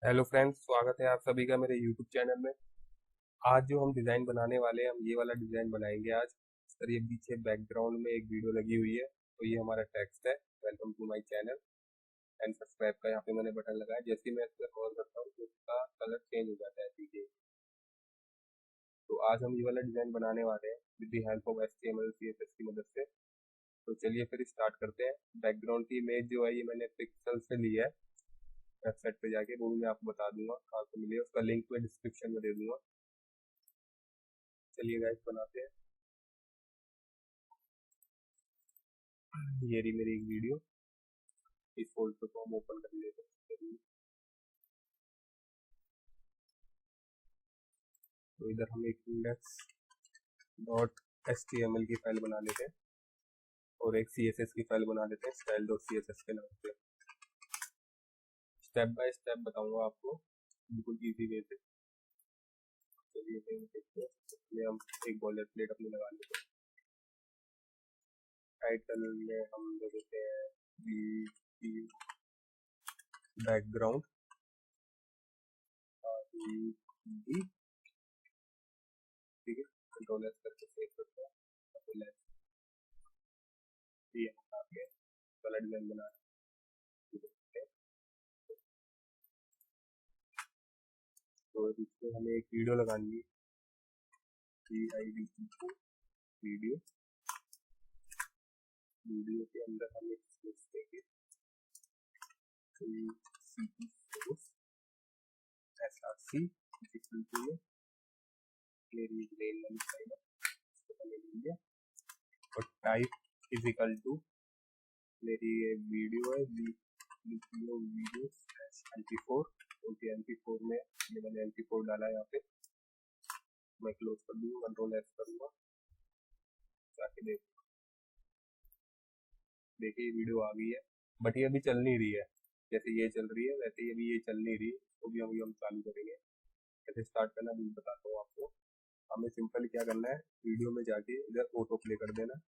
Hello friends, स्वागत है आप सभी का मेरे यूट्यूब चैनल में। आज जो हम डिज़ाइन बनाने वाले हैं, हम ये वाला डिज़ाइन बनाएंगे आज। सर, ये पीछे बैकग्राउंड में एक वीडियो लगी हुई है, तो ये हमारा टेक्स्ट है, welcome to my channel and subscribe का यहाँ पे मैंने बटन लगाया। जैसे ही मैं इस पर कॉल करता हूँ तो इसका कलर चेंज हो जाता है, देखिए। तो आज हम ये वाला डिज़ाइन बनाने वाले हैं with the help of HTML CSS की मदद से। तो चलिए फिर स्टार्ट करते हैं। बैकग्राउंड की इमेज जो है ये मैंने पिक्सल से ली है, वेबसाइट पे जाके, वो भी मैं आपको बता दूंगा कहाँ से मिली है, उसका लिंक मैं डिस्क्रिप्शन में दे दूंगा। चलिए गाइस बनाते हैं। ये रही मेरी एक वीडियो, इस फोल्डर को हम ओपन कर लेते हैं। तो इधर हम एक इंडेक्स डॉट HTML की फाइल बना लेते हैं और एक CSS की फाइल बना लेते हैं स्टाइल डॉट CSS के नाम से। स्टेप बाय स्टेप बताऊंगा आपको, बिल्कुल इजी वे से। चलिए देखते हैं। इसमें हम एक बॉलर प्लेट अपनी लगा लेते हैं। टाइटल में हम दे देते हैं बैकग्राउंड, ठीक है। कंट्रोल एस करके सेव करते हैं। ये आगे वाला डिजाइन बना है। तो इसमें हमें एक वीडियो लगानी है, वीडियो। वीडियो के अंदर हम एक स्पेस देंगे, SRC मेरी मेन वाली फाइल है, इसको मैंने ले लिया। और टाइप इज इक्वल टू मेरी ये वीडियो है, वीडियो MP4, क्योंकि MP4 में ये मैंने MP4 डाला है यहाँ पे। मैं क्लोज कर दूंगा, कंट्रोल एस करूंगा, जाके देखिए वीडियो आ गई है, बट ये अभी चल नहीं रही है। जैसे ये चल रही है वैसे ही अभी ये चल नहीं रही है, तो भी हम चालू करेंगे। कैसे स्टार्ट करना भी बताता हूँ आपको। हमें सिंपल क्या करना है, वीडियो में जाके इधर ऑटो प्ले कर देना।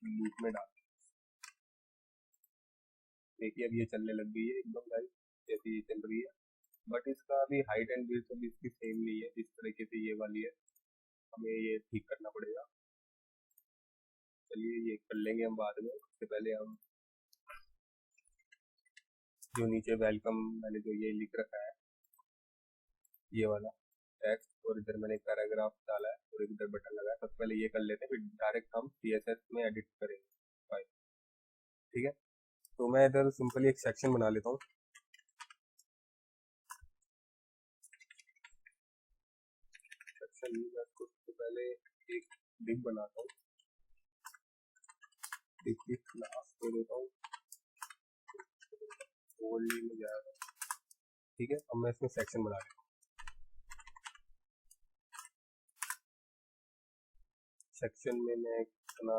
लूप में डाल, देखिए अब ये चलने लग गई है एकदम लाइव, जैसे ये चल रही है। बट इसका अभी हाइट एंड विड्थ अभी इसकी सेम नहीं है, जिस तरीके से ये वाली है। हमें ये ठीक करना पड़ेगा। चलिए ये कर लेंगे हम बाद में। उससे पहले हम जो नीचे वेलकम मैंने जो ये लिख रखा है, ये वाला टेक्स्ट, और इधर मैंने पैराग्राफ डाला है और इधर बटन लगा है। सबसे पहले ये कर लेते हैं, फिर डायरेक्ट हम CSS में एडिट करेंगे फाइल, ठीक है। तो मैं इधर सिंपली एक सेक्शन बना लेता हूँ। सेक्शन में मैं सबसे पहले एक डिव बनाता हूँ, देखिए क्लास दे देता हूँ, ओनली में जाएगा, ठीक है। अब मैं इसमें सेक्शन बना लेता हूँ। सेक्शन में मैं अपना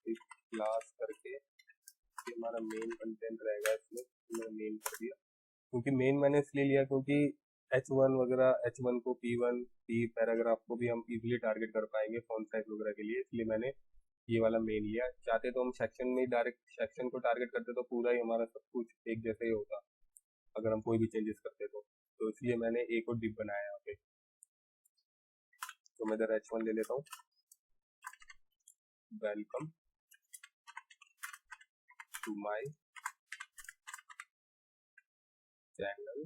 एक क्लास करके, ये हमारा मेन कंटेंट रहेगा, इसमें मैंने मेन कर दिया। क्योंकि मेन मैंने इसलिए लिया क्योंकि H1 वगैरह, H1 को P1 P पैराग्राफ को भी हम इजीली टारगेट कर पाएंगे फॉन्ट साइज वगैरह के लिए, इसलिए मैंने ये वाला मेन लिया। चाहते तो हम सेक्शन में डायरेक्ट सेक्शन को टारगेट करते तो पूरा ही हमारा सब कुछ एक जैसा ही होता, अगर हम कोई भी चेंजेस करते तो इसलिए मैंने एक और डिप बनाया यहाँ पे। तो मैं इधर H1 ले लेता हूँ, वेलकम टू माय चैनल,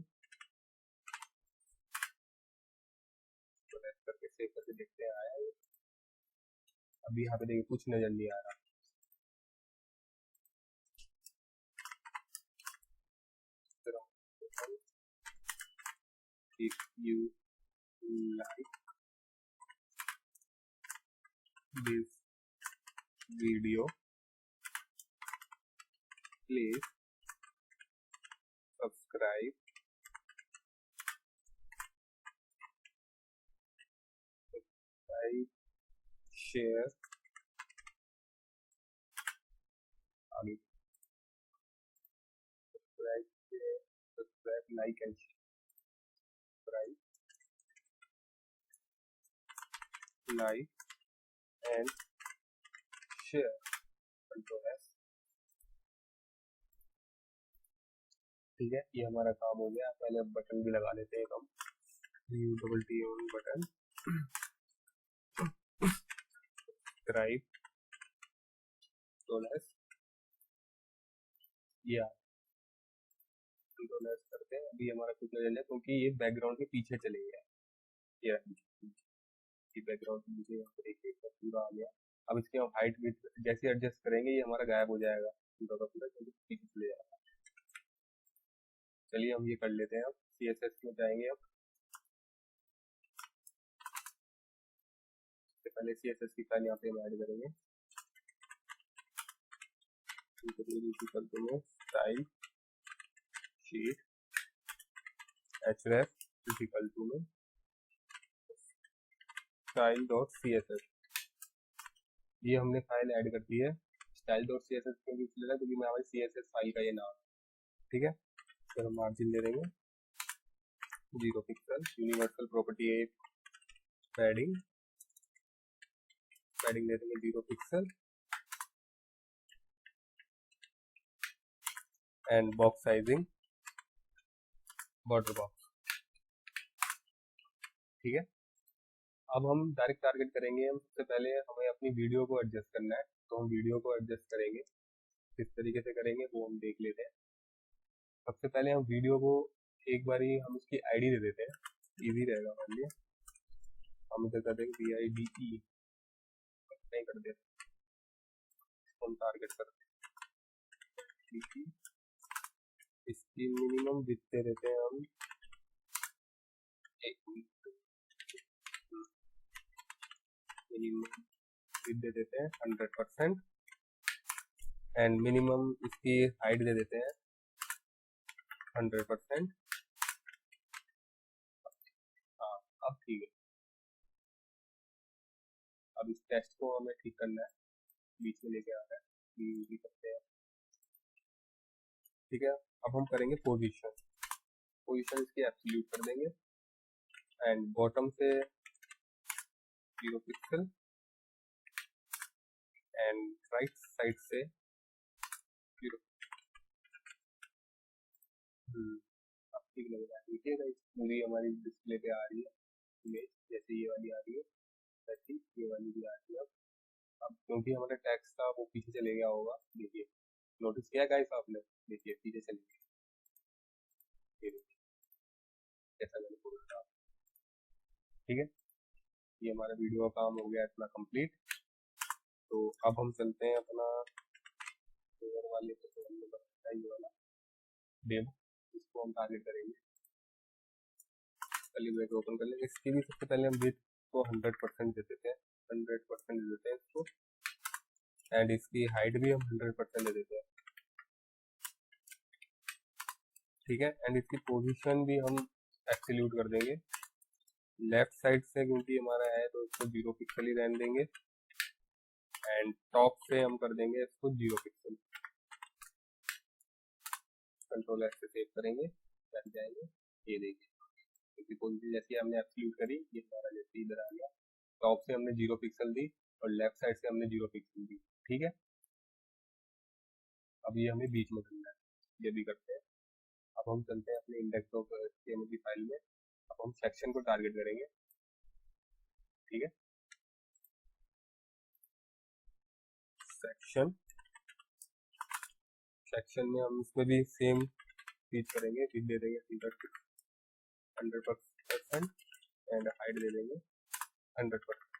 करके सेव करके देखते हैं आया है। अभी यहाँ पे देखिए कुछ नजर नहीं आ रहा। If you like this video, please subscribe, share, आगे subscribe, like and subscribe। Like and share, control S. ठीक है, ये हमारा काम हो गया। पहले अब बटन भी लगा लेते हैं हम, UTT button, subscribe, control S, या कंट्रोल एस करते हैं। अभी हमारा कुछ नहीं है क्योंकि ये बैकग्राउंड के पीछे चले गया, ये बैकग्राउंड के पीछे यहाँ पर एक पूरा आ गया। अब इसके हम हाइट भी जैसे एडजस्ट करेंगे ये हमारा गायब हो जाएगा, पूरा का पूरा पीछे चले जाएगा। चलिए हम ये कर लेते हैं। अब CSS में जाएंगे। अब सबसे पहले CSS की फाइल यहाँ पे हम ऐड करेंगे। स्टाइल शीट href में style.css, ये हमने फाइल ऐड कर दी है। style.css क्योंकि इसलिए ना क्योंकि हमारी CSS फाइल का ये नाम, ठीक है। फिर हम मार्जिन ले लेंगे 0 पिक्सल, यूनिवर्सल प्रॉपर्टी है पैडिंग ले देंगे 0 pixel, and box sizing border box, ठीक है। अब हम डायरेक्ट टारगेट करेंगे। हम सबसे पहले हमें अपनी वीडियो को एडजस्ट करना है, तो हम वीडियो को एडजस्ट करेंगे। किस तरीके से करेंगे वो हम देख लेते हैं। सबसे पहले हम वीडियो को एक बारी हम उसकी आईडी दे देते हैं, इजी रहेगा हमारे लिए। हम इसे कर देंगे PIDE, नहीं कर देते, हम टारगेट करते हैं। इसकी मिनिमम दिखते रहते हैं हम 1 मिनिमम दे देते हैं 100%, एंड मिनिमम इसकी हाइट दे देते हैं 100%। हाँ, अब ठीक है। अब इस टेक्स्ट को हमें ठीक करना है, बीच में लेके आ रहा है, भी करते हैं, ठीक है। अब हम करेंगे पोजीशन इसकी एब्सोल्यूट कर देंगे, एंड बॉटम से 0 पिक्सल, एंड राइट साइड से 0। अब ठीक लग रहा है, देखिए गाइस पूरी हमारी डिस्प्ले पे आ रही है इमेज, जैसे ये वाली आ रही है वैसे ये वाली भी आ रही है। अब क्योंकि हमारे टेक्स्ट था वो पीछे चले गया होगा, देखिए नोटिस किया गाइस आपने, देखिए पीछे चले गया, ये देखिए कैसा मैंने बोल रहा, ठीक है। ये हमारा वीडियो का काम हो गया इतना कंप्लीट। तो अब हम चलते हैं अपना वाले ये वाला डेमो, इसको हम टारगेट करेंगे। चलिए ब्रैकेट ओपन कर लेंगे। इसकी भी सबसे पहले हम विड्थ को 100% दे देते हैं, 100% दे देते हैं इसको, एंड इसकी हाइट भी हम 100% दे देते हैं, ठीक है। एंड इसकी पोजीशन भी हम एब्सोल्यूट कर देंगे लेफ्ट साइड से, क्योंकि हमारा है तो इसको 0 पिक्सल ही रहने देंगे, एंड टॉप से हम कर देंगे इसको 0 पिक्सल। कंट्रोल S से सेव करेंगे, बैठ जाएंगे, ये देखिए इसकी पोजीशन जैसी हमने एब्सोल्यूट करी, ये हमारा जैसे इधर आ गया। टॉप से हमने 0 पिक्सल दी और लेफ्ट साइड से हमने 0 पिक्सल दी, ठीक है। अब ये हमें बीच में करना है, ये भी करते हैं। अब हम चलते हैं अपने index.html की फाइल में। अब हम सेक्शन को टारगेट करेंगे, ठीक है। सेक्शन में हम इसमें भी सेम चीज करेंगे, फिर दे देंगे 100% एंड हाइट दे देंगे 100%।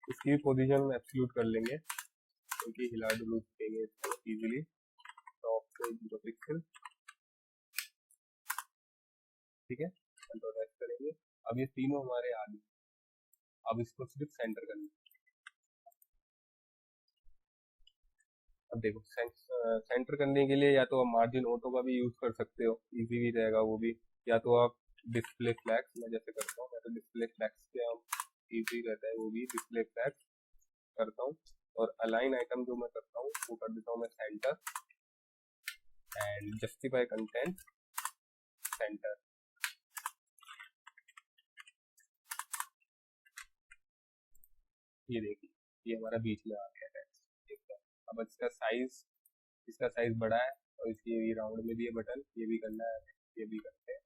इसकी भी पोजीशन एब्सोल्यूट कर लेंगे क्योंकि हिला डुलू देंगे इसको इजीली। टॉप से 0 पिक्सल, ठीक है। कंट्रोल S करेंगे। अब ये तीनों हमारे आ गए, अब इसको सिर्फ सेंटर करना है। अब देखो सेंटर करने के लिए या तो आप मार्जिन ऑटो का भी यूज कर सकते हो, इजी भी रहेगा वो भी, या तो आप डिस्प्ले फ्लैग्स, मैं जैसे करता हूँ, मैं तो डिस्प्ले फ्लैग्स पे हम इजी रहता है वो भी, डिस्प्ले फ्लैग्स करता हूँ। और अलाइन आइटम जो मैं करता हूँ वो कर देता हूँ मैं centre, and justify content centre, ये देखिए, ये हमारा बीच में आ गया टेक्स्ट। अब इसका साइज बड़ा है और इसकी ये राउंड में भी है बटन, ये भी करना है, ये भी करते हैं।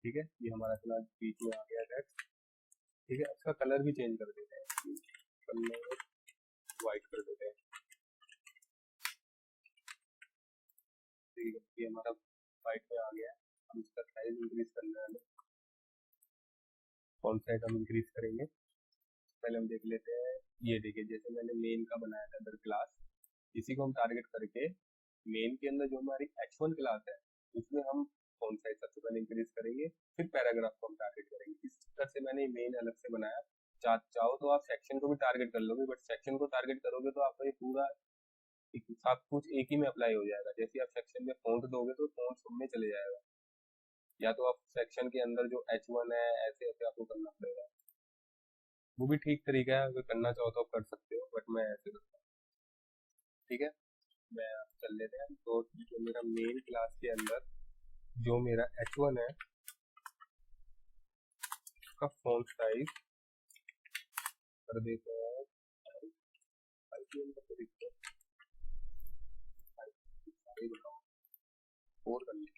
ठीक है, ये हमारा फिलहाल बीच में आ गया टेक्स्ट। ठीक है, इसका कलर भी चेंज कर देते हैं, कलर वाइट कर देते हैं। ठीक है, ये हमारा वाइट में आ गया। हम इसका साइज इंक्रीज करना है, कौन सा हम इंक्रीज करेंगे पहले हम देख लेते हैं। ये देखिए, जैसे मैंने मेन का बनाया था अदर क्लास, इसी को हम टारगेट करके मेन के अंदर जो हमारी h1 क्लास है उसमें हम कौन सा सबसे पहले इंक्रीज करेंगे, फिर पैराग्राफ को हम टारगेट करेंगे। इस तरह से मैंने मेन अलग से बनाया। चाहो तो आप सेक्शन को भी टारगेट कर लोगे, बट सेक्शन को टारगेट करोगे तो आपका ये पूरा सब कुछ एक ही में अप्लाई हो जाएगा। जैसे आप सेक्शन में फॉन्ट दोगे तो फॉन्ट सब में चले जाएगा, या तो आप सेक्शन के अंदर जो h1 है ऐसे ऐसे आपको करना पड़ेगा। वो भी ठीक तरीका है, अगर करना चाहो तो आप कर सकते हो, बट मैं ऐसे करता हूँ। ठीक है, मैं चल लेते हैं। तो जो मेरा मेन क्लास के अंदर जो मेरा h1 है उसका फॉन्ट साइज कर देते हैं 4 कर लेते हैं।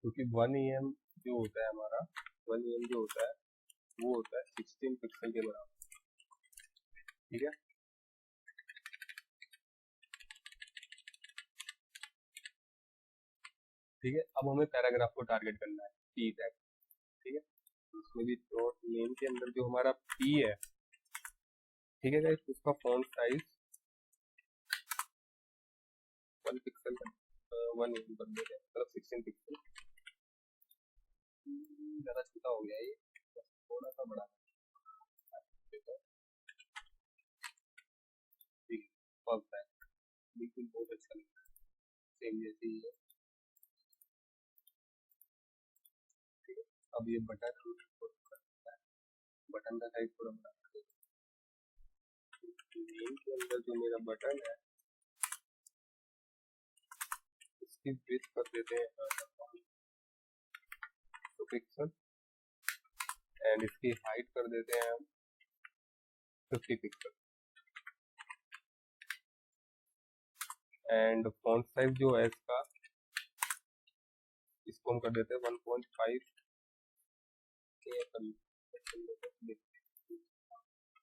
क्योंकि 1 जो होता है हमारा, 1 जो होता है वो होता है 16 पिक्सल के बराबर। ठीक है, ठीक है, अब हमें पैराग्राफ को टारगेट करना है, पी टैग। ठीक है, उसमें भी तो नेम के अंदर जो हमारा पी है, ठीक है गाइस, उसका फॉन्ट साइज 1 पिक्सल 1 कर देते हैं, मतलब 16 पिक्सल। ज़्यादा छोटा हो गया ये, थोड़ा सा बड़ा। ठीक है, परफेक्ट, बिल्कुल बहुत अच्छा लग रहा है, सेम जैसे ही है। ठीक है, अब ये बटन का साइज थोड़ा बड़ा कर देते हैं। नेम के अंदर जो मेरा बटन है इसकी विड्थ कर देते हैं 2 पिक्सल, एंड इसकी हाइट कर देते हैं हम 50 पिक्सल, एंड फॉन्ट साइज जो है इसका, इसको हम कर देते हैं 1.5 के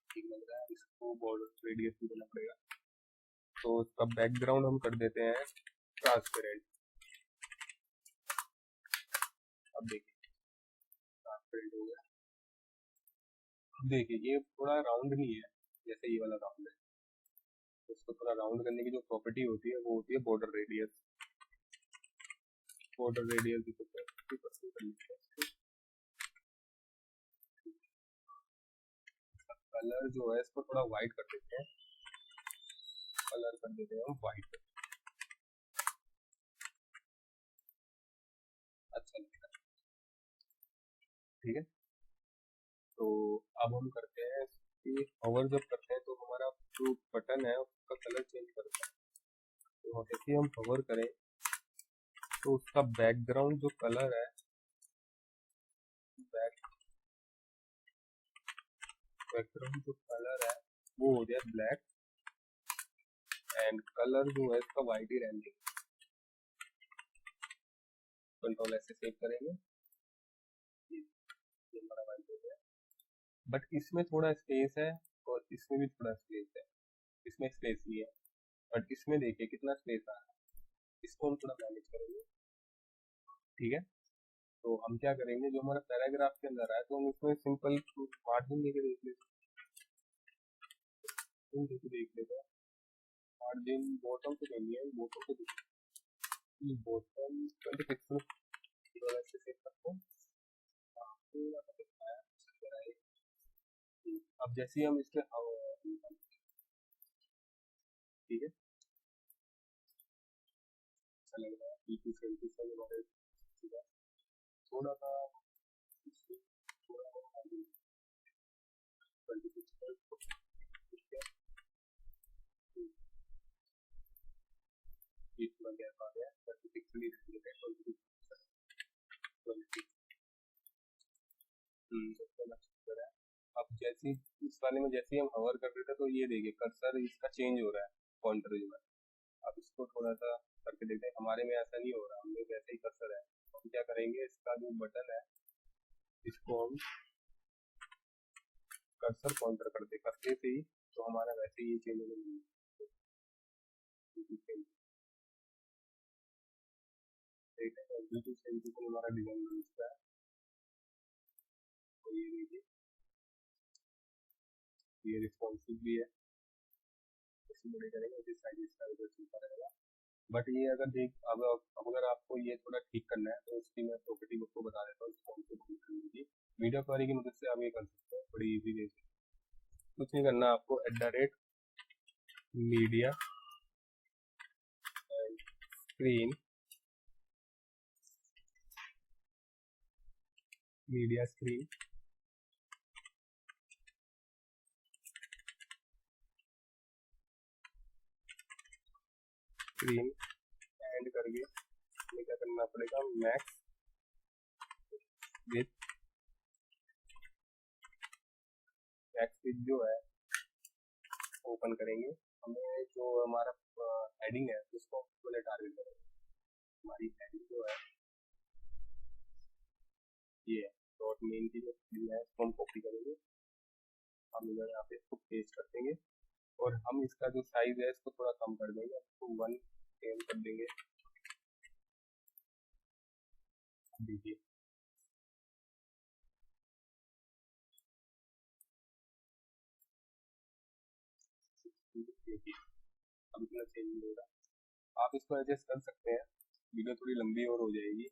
ठीक लग रहा है। इसको बॉर्डर रेडियस भी देना पड़ेगा, तो इसका बैकग्राउंड हम कर देते हैं ट्रांसपेरेंट। अब देखिए ट्रांसपेरेंट हो गया। अब देखिए ये थोड़ा राउंड नहीं है जैसे ये वाला राउंड है, उसको थोड़ा राउंड करने की जो प्रॉपर्टी होती है वो होती है बॉर्डर रेडियस। बॉर्डर रेडियस 50% कर लेते हैं। कलर जो है इसको थोड़ा वाइट कर देते हैं, कलर कर देते हैं हम वाइट, अच्छा लगता है। ठीक है, तो अब हम करते हैं कि होवर जब करते हैं तो हमारा जो बटन है उसका कलर चेंज करता है। तो जैसे ही हम होवर करें तो उसका बैकग्राउंड जो कलर है, बैकग्राउंड जो कलर है वो हो जाए ब्लैक, एंड कलर जो है इसका वाइट ही रहने देंगे। कंट्रोल ऐसे सेव करेंगे, ये हमारा वाइट हो गया। बट इसमें थोड़ा स्पेस है और इसमें भी थोड़ा स्पेस है, इसमें स्पेस नहीं है, बट इसमें देखिए कितना स्पेस आ रहा है, इसको हम थोड़ा मैनेज करेंगे। ठीक है, तो हम क्या करेंगे, जो हमारा पैराग्राफ के अंदर है तो हम इसमें सिंपल मार्जिन लेके देख लेते हैं। मार्जिन बॉटम पे करनी है, बॉटम पे देखिए, बॉटम 20 पिक्सल ऐसे सेट करते हैं। अब जैसे ही हम इसके ठीक है, अच्छा लग रहा है बिल्कुल सेल्फी से हमारे थोड़ा सा थोड़ा और 20 पिक्सल। अब जैसे इस वाले में जैसे ही हम हवर कर रहे थे तो ये देखिए कर्सर इसका चेंज हो रहा है पॉइंटर जो है। अब इसको थोड़ा सा करके देखते हैं, हमारे में ऐसा नहीं हो रहा, हमने वैसे ही कर्सर है। हम क्या करेंगे, इसका जो बटन है इसको हम कर्सर पॉइंटर करते से ही तो हमारा वैसे ही चेंज होने लगेगा। हमारा डिजाइन बन चुका है। तो ये देखिए ये रिस्पॉन्सिव भी है, इसी बड़े करेंगे उसी साइज इसका भी चलता रहेगा। बट ये अगर अब अगर आपको ये थोड़ा ठीक करना है तो इसकी मैं प्रॉपर्टी आपको बता देता हूँ। करने की वीडियो क्वेरी की मदद से आप ये कर सकते हैं बड़ी इजी वे से। कुछ नहीं करना आपको, @media screen media screen and करके हमें क्या करना पड़ेगा, मैक्स विथ जो है ओपन करेंगे। हमें जो हमारा हेडिंग है उसको पहले टारगेट करेंगे। हमारी हेडिंग जो है ये डॉट मेन की जो हेडिंग है उसको हम कॉपी करेंगे, हम इधर यहाँ पे इसको पेस्ट कर देंगे और हम इसका जो साइज है इसको थोड़ा कम कर देंगे, इसको 1 कर देंगे। देखिए अब इतना चेंज नहीं होगा। आप इसको एडजस्ट कर सकते हैं, वीडियो थोड़ी लंबी और हो जाएगी।